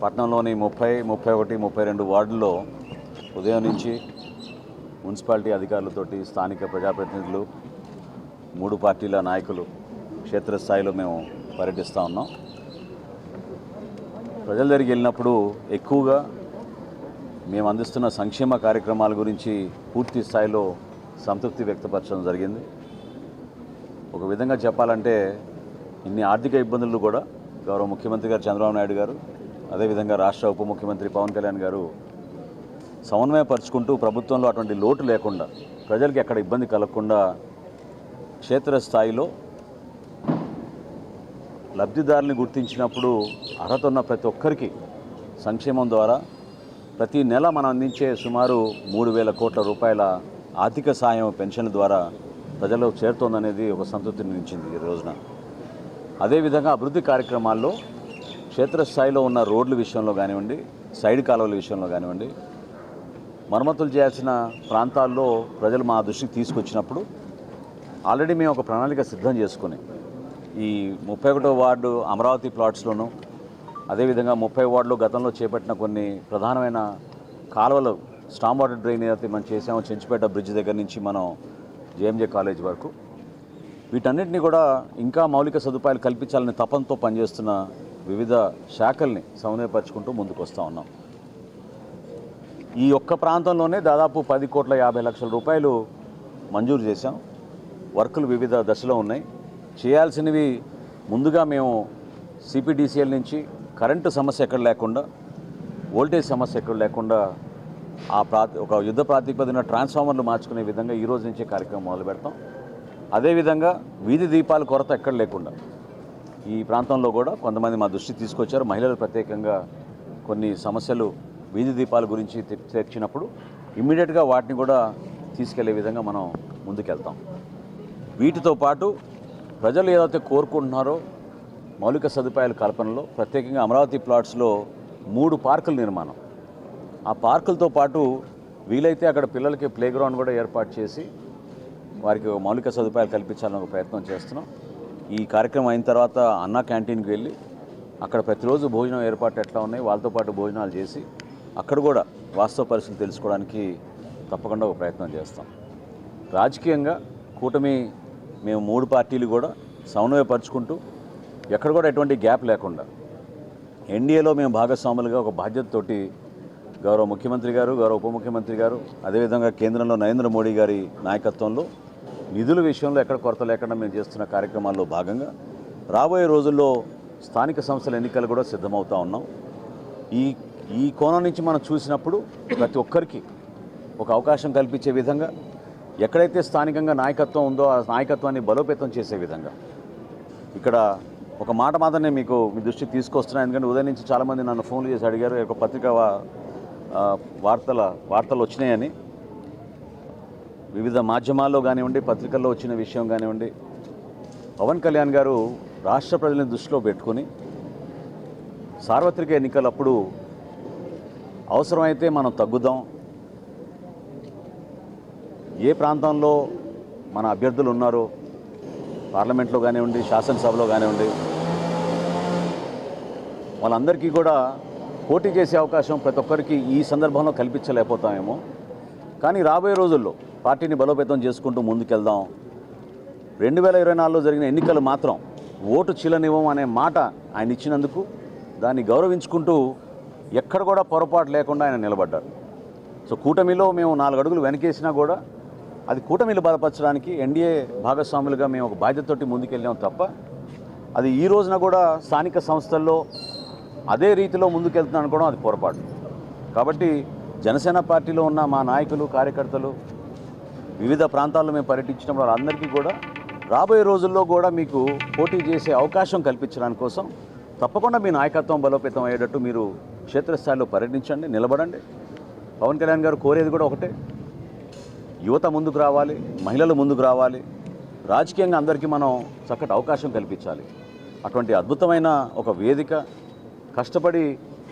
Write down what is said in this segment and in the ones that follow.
పట్టణంలోని 30, 31, 32 వార్డుల్లో ఉదయం నుంచి మున్సిపాలిటీ అధికారులతోటి స్థానిక ప్రజాప్రతినిధులు 3 పార్టీల నాయకులు క్షేత్రస్థాయిలో మేము పర్యటిస్తూ ఉన్నాం. ప్రజల దగ్గరికి వెళ్ళినప్పుడు ఎక్కువగా మేము అందిస్తున్న సంక్షేమ కార్యక్రమాల గురించి పూర్తి స్థాయిలో సంతృప్తి వ్యక్తపరచడం జరిగింది. ఒక విధంగా చెప్పాలంటే ఇన్ని ఆర్థిక ఇబ్బందులు కూడా గౌరవ ముఖ్యమంత్రి గారు చంద్రబాబు నాయుడు గారు, అదేవిధంగా రాష్ట్ర ఉప ముఖ్యమంత్రి పవన్ కళ్యాణ్ గారు సమన్వయపరుచుకుంటూ ప్రభుత్వంలో అటువంటి లోటు లేకుండా, ప్రజలకి ఎక్కడ ఇబ్బంది కలగకుండా క్షేత్రస్థాయిలో లబ్ధిదారుని గుర్తించినప్పుడు అర్హత ఉన్న ప్రతి ఒక్కరికి సంక్షేమం ద్వారా ప్రతి నెల మనం అందించే సుమారు 3,000 కోట్ల రూపాయల ఆర్థిక సాయం పెన్షన్ల ద్వారా ప్రజలకు చేరుతోందనేది ఒక సంతృప్తిని నించింది ఈ రోజున. అదేవిధంగా అభివృద్ధి కార్యక్రమాల్లో క్షేత్రస్థాయిలో ఉన్న రోడ్ల విషయంలో కానివ్వండి, సైడ్ కాలువల విషయంలో కానివ్వండి, మరమ్మతులు చేయాల్సిన ప్రాంతాల్లో ప్రజలు మా దృష్టికి తీసుకొచ్చినప్పుడు ఆల్రెడీ మేము ఒక ప్రణాళిక సిద్ధం చేసుకుని ఈ 31వ వార్డు అమరావతి ప్లాట్స్లోనూ, అదేవిధంగా 30 వార్డులో గతంలో చేపట్టిన కొన్ని ప్రధానమైన కాలువలు, స్టామ్ వాటర్ డ్రైన్ ఏదైతే మనం చేసామో చెంచుపేట బ్రిడ్జ్ దగ్గర నుంచి మనం జేఎంజే కాలేజ్ వరకు, వీటన్నిటిని కూడా ఇంకా మౌలిక సదుపాయాలు కల్పించాలని తపంతో పనిచేస్తున్న వివిధ శాఖల్ని సమన్వయపరుచుకుంటూ ముందుకు వస్తూ ఉన్నాం. ఈ ఒక్క ప్రాంతంలోనే దాదాపు 10,50,00,000 రూపాయలు మంజూరు చేశాం. వర్కులు వివిధ దశలో ఉన్నాయి. చేయాల్సినవి ముందుగా మేము సిపిడిసిఎల్ నుంచి కరెంటు సమస్య ఎక్కడ లేకుండా, వోల్టేజ్ సమస్య ఎక్కడ లేకుండా ఒక యుద్ధ ప్రాతిపదికన ట్రాన్స్ఫార్మర్లు మార్చుకునే విధంగా ఈ రోజు నుంచే కార్యక్రమం మొదలు పెడతాం. అదేవిధంగా వీధి దీపాల కొరత ఎక్కడ లేకుండా ఈ ప్రాంతంలో కూడా కొంతమంది మా దృష్టికి తీసుకొచ్చారు. మహిళలు ప్రత్యేకంగా కొన్ని సమస్యలు వీధి దీపాల గురించి తెచ్చినప్పుడు ఇమ్మీడియట్గా వాటిని కూడా తీసుకెళ్లే విధంగా మనం ముందుకెళ్తాం. వీటితో పాటు ప్రజలు ఏదైతే కోరుకుంటున్నారో మౌలిక సదుపాయాల కల్పనలో ప్రత్యేకంగా అమరావతి ప్లాట్స్లో 3 పార్కుల నిర్మాణం, ఆ పార్కులతో పాటు వీలైతే అక్కడ పిల్లలకి ప్లే గ్రౌండ్ కూడా ఏర్పాటు చేసి వారికి మౌలిక సదుపాయాలు కల్పించాలని ఒక ప్రయత్నం చేస్తున్నాం. ఈ కార్యక్రమం అయిన తర్వాత అన్నా క్యాంటీన్కి వెళ్ళి అక్కడ ప్రతిరోజు భోజనం ఏర్పాటు ఎట్లా ఉన్నాయి, వాళ్ళతో పాటు భోజనాలు చేసి అక్కడ కూడా వాస్తవ పరిస్థితులు తెలుసుకోవడానికి తప్పకుండా ఒక ప్రయత్నం చేస్తాం. రాజకీయంగా కూటమి మేము 3 పార్టీలు కూడా సమన్వయపరుచుకుంటూ ఎక్కడ కూడా ఎటువంటి గ్యాప్ లేకుండా ఎన్డీఏలో మేము భాగస్వాములుగా ఒక బాధ్యతతోటి గౌరవ ముఖ్యమంత్రి గారు, గౌరవ ఉప ముఖ్యమంత్రి గారు, అదేవిధంగా కేంద్రంలో నరేంద్ర మోడీ గారి నాయకత్వంలో నిధుల విషయంలో ఎక్కడ కొరత లేకుండా మేము చేస్తున్న కార్యక్రమాల్లో భాగంగా రాబోయే రోజుల్లో స్థానిక సంస్థల ఎన్నికలు కూడా సిద్ధమవుతూ ఉన్నాం. ఈ కోణం నుంచి మనం చూసినప్పుడు ప్రతి ఒక్కరికి ఒక అవకాశం కల్పించే విధంగా, ఎక్కడైతే స్థానికంగా నాయకత్వం ఉందో ఆ నాయకత్వాన్ని బలోపేతం చేసే విధంగా ఇక్కడ ఒక మాట మాత్రం నేను మీ దృష్టికి తీసుకొస్తున్నాను. ఎందుకంటే ఉదయం నుంచి చాలామంది నన్ను ఫోన్లు చేసి అడిగారు, ఒక పత్రికా వార్తలు వచ్చినాయని. వివిధ మాధ్యమాల్లో కానివ్వండి, పత్రికల్లో వచ్చిన విషయం కానివ్వండి, పవన్ కళ్యాణ్ గారు రాష్ట్ర ప్రజలను దృష్టిలో పెట్టుకుని సార్వత్రిక ఎన్నికలప్పుడు అవసరమైతే మనం తగ్గుదాం, ఏ ప్రాంతంలో మన అభ్యర్థులు ఉన్నారో పార్లమెంట్లో కానివ్వండి, శాసనసభలో కానివ్వండి, వాళ్ళందరికీ కూడా పోటీ చేసే అవకాశం ప్రతి ఒక్కరికి ఈ సందర్భంలో కల్పించలేకపోతామేమో, కానీ రాబోయే రోజుల్లో పార్టీని బలోపేతం చేసుకుంటూ ముందుకెళ్దాం. 2024లో జరిగిన ఎన్నికలు మాత్రం ఓటు చీలనివ్వం అనే మాట ఆయన ఇచ్చినందుకు దాన్ని గౌరవించుకుంటూ ఎక్కడ కూడా పొరపాటు లేకుండా ఆయన నిలబడ్డారు. సో కూటమిలో మేము 4 అడుగులు వెనకేసినా కూడా అది కూటమిలు బలపరచడానికి ఎన్డీఏ భాగస్వాములుగా మేము ఒక బాధ్యతతోటి ముందుకెళ్ళాం తప్ప అది ఈ రోజున కూడా స్థానిక సంస్థల్లో అదే రీతిలో ముందుకెళ్తున్నాను అనుకోవడం అది పొరపాటు. కాబట్టి జనసేన పార్టీలో ఉన్న మా నాయకులు, కార్యకర్తలు వివిధ ప్రాంతాల్లో మేము పర్యటించినప్పుడు వాళ్ళందరికీ కూడా రాబోయే రోజుల్లో కూడా మీకు పోటీ చేసే అవకాశం కల్పించడానికి కోసం తప్పకుండా మీ నాయకత్వం బలోపేతం అయ్యేటట్టు మీరు క్షేత్రస్థాయిలో పర్యటించండి, నిలబడండి. పవన్ కళ్యాణ్ గారు కోరేది కూడా ఒకటే, యువత ముందుకు రావాలి, మహిళలు ముందుకు రావాలి, రాజకీయంగా అందరికీ మనం చక్కటి అవకాశం కల్పించాలి. అటువంటి అద్భుతమైన ఒక వేదిక కష్టపడి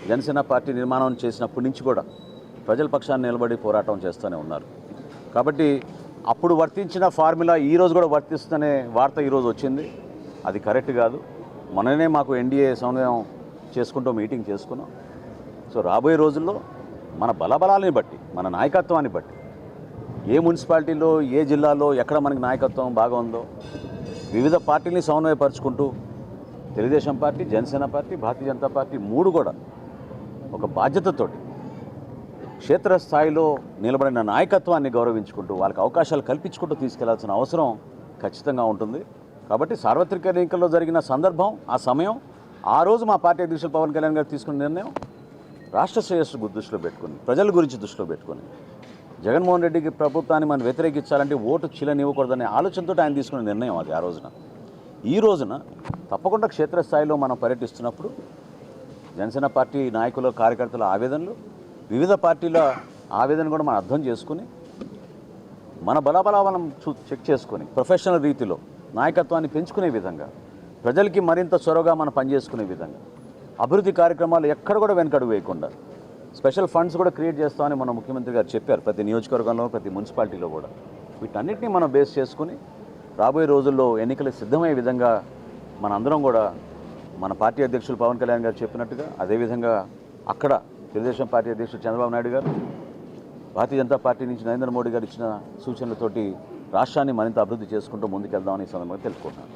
జనసేన పార్టీ నిర్మాణం చేసినప్పటి నుంచి కూడా ప్రజల పక్షాన్ని నిలబడి పోరాటం చేస్తూనే ఉన్నారు. కాబట్టి అప్పుడు వర్తించిన ఫార్ములా ఈరోజు కూడా వర్తిస్తుందనే వార్త ఈరోజు వచ్చింది. అది కరెక్ట్ కాదు. మొన్ననే మాకు ఎన్డీఏ సమన్వయం చేసుకుంటూ మీటింగ్ చేసుకున్నాం. సో రాబోయే రోజుల్లో మన బలబలాలని బట్టి, మన నాయకత్వాన్ని బట్టి, ఏ మున్సిపాలిటీలో, ఏ జిల్లాలో ఎక్కడ మనకి నాయకత్వం బాగా ఉందో వివిధ పార్టీలని సమన్వయపరుచుకుంటూ Telugu Desam party, Janasena party, Bharatiya Janata party మూడు కూడా ఒక బాధ్యతతోటి క్షేత్రస్థాయిలో నిలబడిన నాయకత్వాన్ని గౌరవించుకుంటూ వాళ్ళకి అవకాశాలు కల్పించుకుంటూ తీసుకెళ్లాల్సిన అవసరం ఖచ్చితంగా ఉంటుంది. కాబట్టి సార్వత్రిక ఎన్నికల్లో జరిగిన సందర్భం, ఆ సమయం, ఆ రోజు మా పార్టీ అధ్యక్షులు పవన్ కళ్యాణ్ గారు తీసుకున్న నిర్ణయం రాష్ట్ర శ్రేయస్సు దృష్టిలో పెట్టుకుని, ప్రజల గురించి దృష్టిలో పెట్టుకుని, జగన్మోహన్ రెడ్డికి ప్రభుత్వాన్ని మనం వ్యతిరేకించాలంటే ఓటు చీలనివ్వకూడదనే ఆలోచనతో ఆయన తీసుకున్న నిర్ణయం అది ఆ రోజున. ఈ రోజున తప్పకుండా క్షేత్రస్థాయిలో మనం పర్యటిస్తున్నప్పుడు జనసేన పార్టీ నాయకుల, కార్యకర్తల ఆవేదనలు, వివిధ పార్టీల ఆవేదన కూడా మనం అర్థం చేసుకుని మన బలాబలాలను చెక్ చేసుకొని ప్రొఫెషనల్ రీతిలో నాయకత్వాన్ని పెంచుకునే విధంగా, ప్రజలకి మరింత చొరవగా మనం పనిచేసుకునే విధంగా, అభివృద్ధి కార్యక్రమాలు ఎక్కడ కూడా వెనకడుగు వేయకుండా స్పెషల్ ఫండ్స్ కూడా క్రియేట్ చేస్తామని మన ముఖ్యమంత్రి గారు చెప్పారు. ప్రతి నియోజకవర్గంలో, ప్రతి మున్సిపాలిటీలో కూడా వీటన్నిటిని మనం బేస్ చేసుకుని రాబోయే రోజుల్లో ఎన్నికలకు సిద్ధమయ్యే విధంగా మనందరం కూడా మన పార్టీ అధ్యక్షులు పవన్ కళ్యాణ్ గారు చెప్పినట్టుగా, అదేవిధంగా అక్కడ తెలుగుదేశం పార్టీ అధ్యక్షుడు చంద్రబాబు నాయుడు గారు, భారతీయ జనతా పార్టీ నుంచి నరేంద్ర మోడీ గారు ఇచ్చిన సూచనలతోటి రాష్ట్రాన్ని మరింత అభివృద్ధి చేసుకుంటూ ముందుకెళ్దామని ఈ సందర్భంగా తెలుసుకుంటున్నాను.